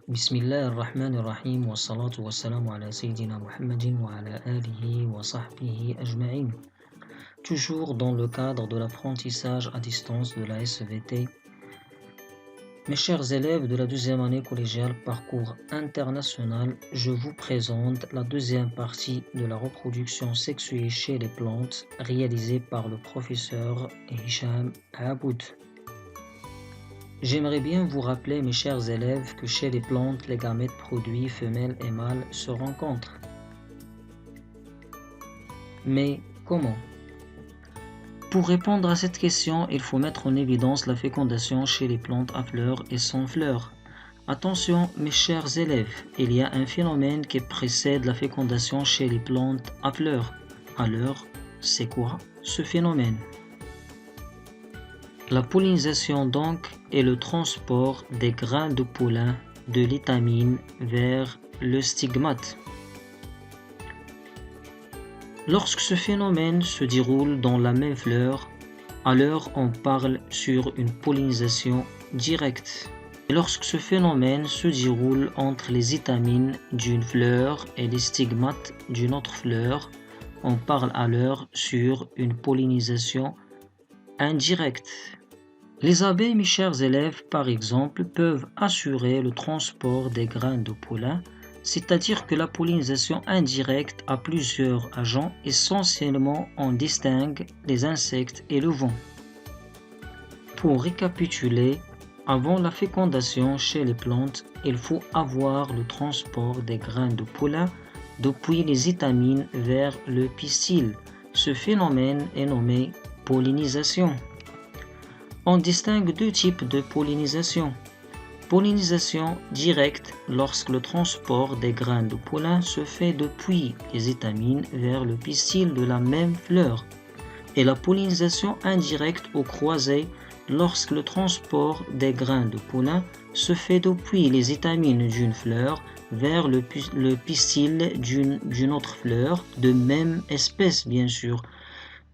بسم الله الرحمن الرحيم والصلاة والسلام على سيدنا محمد وعلى آله وصحبه أجمعين. Toujours dans le cadre de l'apprentissage à distance de la SVT, mes chers élèves de la deuxième année collégiale parcours international, je vous présente la deuxième partie de la reproduction sexuée chez les plantes réalisée par le professeur Hicham Aboud. J'aimerais bien vous rappeler, mes chers élèves, que chez les plantes, les gamètes produits femelles et mâles se rencontrent. Mais comment? Pour répondre à cette question, il faut mettre en évidence la fécondation chez les plantes à fleurs et sans fleurs. Attention, mes chers élèves, il y a un phénomène qui précède la fécondation chez les plantes à fleurs. Alors, c'est quoi ce phénomène? La pollinisation donc est le transport des grains de pollen de l'étamine vers le stigmate. Lorsque ce phénomène se déroule dans la même fleur, alors on parle sur une pollinisation directe. Et lorsque ce phénomène se déroule entre les étamines d'une fleur et les stigmates d'une autre fleur, on parle alors sur une pollinisation indirecte. Les abeilles, mes chers élèves, par exemple, peuvent assurer le transport des grains de pollen, c'est-à-dire que la pollinisation indirecte a plusieurs agents. Essentiellement, on distingue les insectes et le vent. Pour récapituler, avant la fécondation chez les plantes, il faut avoir le transport des grains de pollen depuis les étamines vers le pistil. Ce phénomène est nommé pollinisation. On distingue deux types de pollinisation. Pollinisation directe lorsque le transport des grains de pollen se fait depuis les étamines vers le pistil de la même fleur. Et la pollinisation indirecte ou croisée lorsque le transport des grains de pollen se fait depuis les étamines d'une fleur vers le pistil d'une autre fleur, de même espèce bien sûr.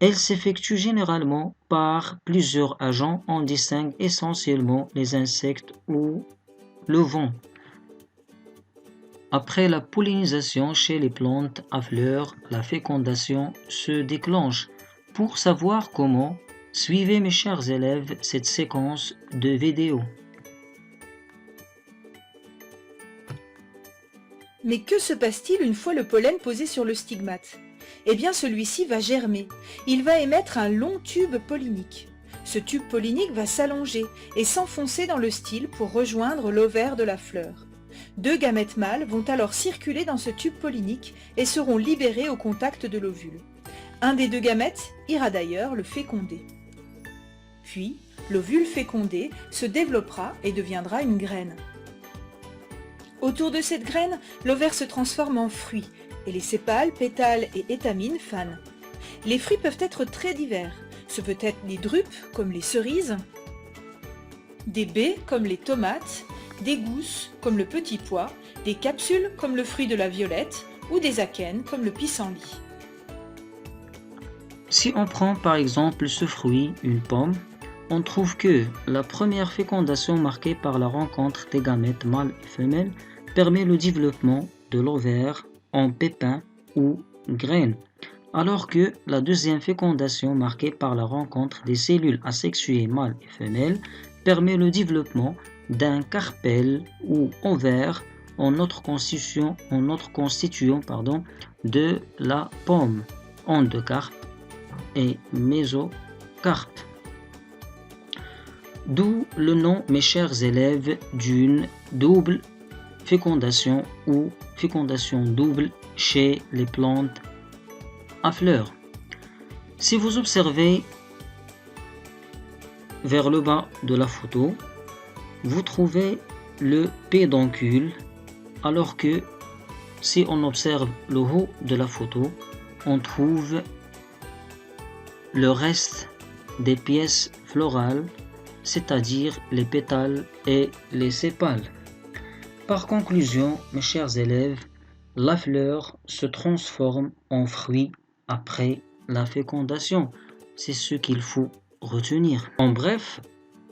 Elle s'effectue généralement par plusieurs agents. On distingue essentiellement les insectes ou le vent. Après la pollinisation chez les plantes à fleurs, la fécondation se déclenche. Pour savoir comment, suivez mes chers élèves cette séquence de vidéos. Mais que se passe-t-il une fois le pollen posé sur le stigmate? Eh bien celui-ci va germer. Il va émettre un long tube pollinique. Ce tube pollinique va s'allonger et s'enfoncer dans le style pour rejoindre l'ovaire de la fleur. Deux gamètes mâles vont alors circuler dans ce tube pollinique et seront libérés au contact de l'ovule. Un des deux gamètes ira d'ailleurs le féconder. Puis, l'ovule fécondé se développera et deviendra une graine. Autour de cette graine, l'ovaire se transforme en fruit et les sépales, pétales et étamines fanent. Les fruits peuvent être très divers. Ce peut être des drupes comme les cerises, des baies comme les tomates, des gousses comme le petit pois, des capsules comme le fruit de la violette ou des akènes comme le pissenlit. Si on prend par exemple ce fruit, une pomme, on trouve que la première fécondation marquée par la rencontre des gamètes mâles et femelles permet le développement de l'ovaire en pépin ou graine, alors que la deuxième fécondation marquée par la rencontre des cellules asexuées mâles et femelles permet le développement d'un carpel ou ovaire en autre constituant de la pomme, endocarpe et mésocarpe. D'où le nom, mes chers élèves, d'une double fécondation ou fécondation double chez les plantes à fleurs. Si vous observez vers le bas de la photo, vous trouvez le pédoncule, alors que si on observe le haut de la photo, on trouve le reste des pièces florales, c'est-à-dire les pétales et les sépales. Par conclusion, mes chers élèves, la fleur se transforme en fruit après la fécondation. C'est ce qu'il faut retenir. En bref,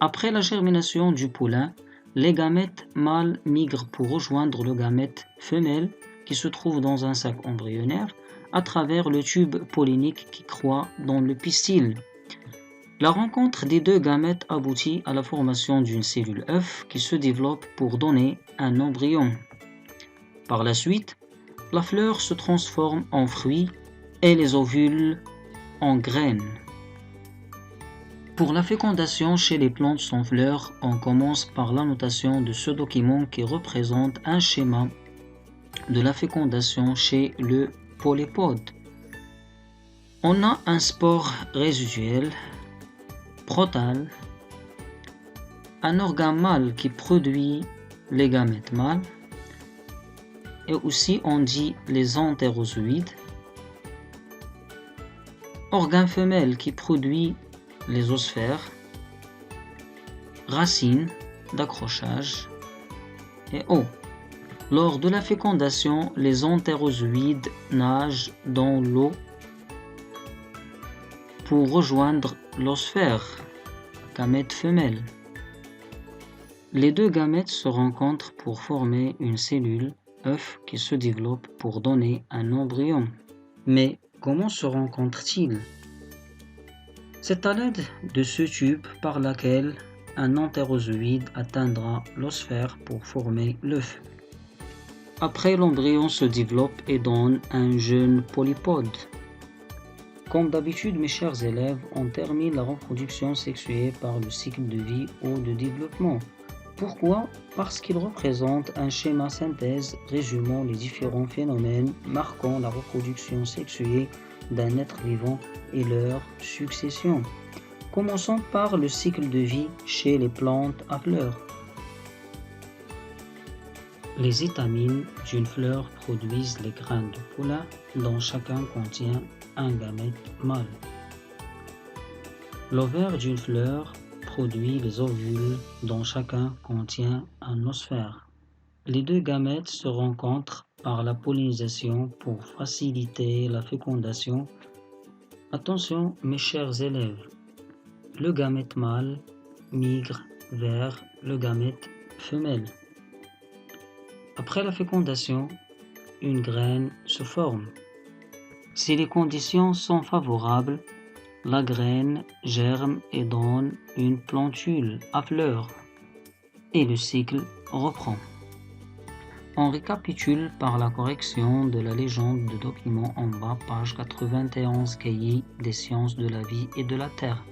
après la germination du pollen, les gamètes mâles migrent pour rejoindre le gamète femelle qui se trouve dans un sac embryonnaire à travers le tube pollinique qui croît dans le pistil. La rencontre des deux gamètes aboutit à la formation d'une cellule œuf qui se développe pour donner un embryon. Par la suite, la fleur se transforme en fruit et les ovules en graines. Pour la fécondation chez les plantes sans fleurs, on commence par l'annotation de ce document qui représente un schéma de la fécondation chez le polépode. On a un spore résiduel, protal, un organe mâle qui produit les gamètes mâles, et aussi on dit les entérozoïdes, organe femelle qui produit les osphères, racines d'accrochage et eau. Lors de la fécondation, les entérozoïdes nagent dans l'eau pour rejoindre l'osphère, gamète femelle. Les deux gamètes se rencontrent pour former une cellule œuf qui se développe pour donner un embryon. Mais comment se rencontrent-ils? C'est à l'aide de ce tube par lequel un entérozoïde atteindra l'osphère pour former l'œuf. Après, l'embryon se développe et donne un jeune polypode. Comme d'habitude, mes chers élèves, on termine la reproduction sexuée par le cycle de vie ou de développement. Pourquoi? Parce qu'il représente un schéma synthèse résumant les différents phénomènes marquant la reproduction sexuée d'un être vivant et leur succession. Commençons par le cycle de vie chez les plantes à fleurs. Les étamines d'une fleur produisent les graines de pollen dont chacun contient un gamète mâle. L'ovaire d'une fleur produit les ovules dont chacun contient un osphère. Les deux gamètes se rencontrent par la pollinisation pour faciliter la fécondation. Attention mes chers élèves, le gamète mâle migre vers le gamète femelle. Après la fécondation, une graine se forme. Si les conditions sont favorables, la graine germe et donne une plantule à fleurs et le cycle reprend. On récapitule par la correction de la légende de document en bas, page 91, cahier des sciences de la vie et de la terre.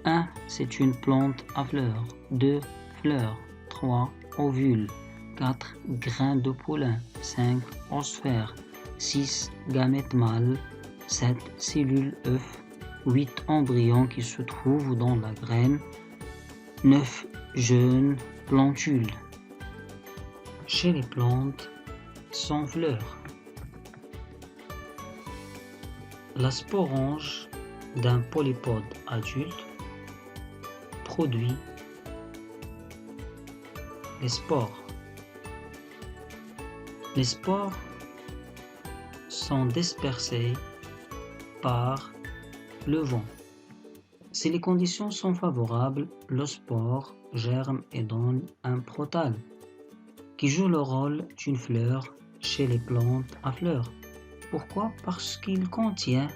1. C'est une plante à fleurs. 2. Fleurs. 3. Ovules. 4. Grains de pollen. 5. Osphère. 6. Gamètes mâles. 7. Cellules œufs. 8. Embryons qui se trouvent dans la graine. 9. Jeunes plantules. Chez les plantes sans fleurs, la sporange d'un polypode adulte produit les spores. Les spores sont dispersés par le vent. Si les conditions sont favorables, le spore germe et donne un protale qui joue le rôle d'une fleur chez les plantes à fleurs. Pourquoi? Parce qu'il contient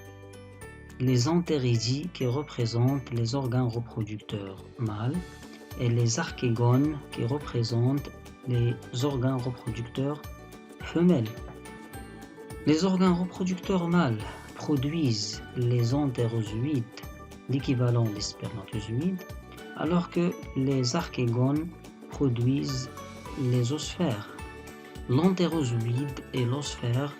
les anthéridies qui représentent les organes reproducteurs mâles et les archégones qui représentent les organes reproducteurs femelles. Les organes reproducteurs mâles produisent les entérozoïdes, l'équivalent des spermatozoïdes, alors que les archégones produisent les osphères. L'entérozoïde et l'osphère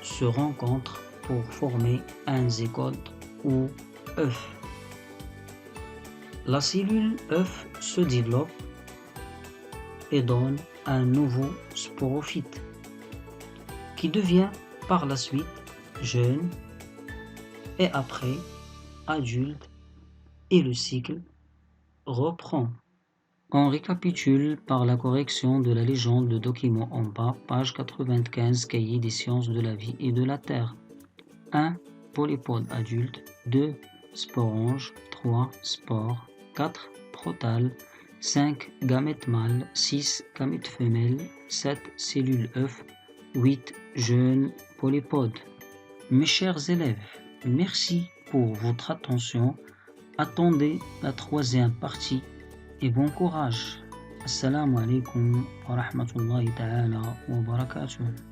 se rencontrent pour former un zygote ou œuf. La cellule œuf se développe et donne un nouveau sporophyte qui devient par la suite jeune et après adulte et le cycle reprend. On récapitule par la correction de la légende de document en bas, page 95, cahier des sciences de la vie et de la terre. 1. Polypode adulte. 2. Sporange. 3. Spore. 4. Protale. 5 gamètes mâles, 6 gamètes femelles, 7 cellules œufs, 8 jeunes polypodes. Mes chers élèves, merci pour votre attention. Attendez la troisième partie et bon courage. Assalamu alaikum wa rahmatullahi ta'ala wa barakatuh.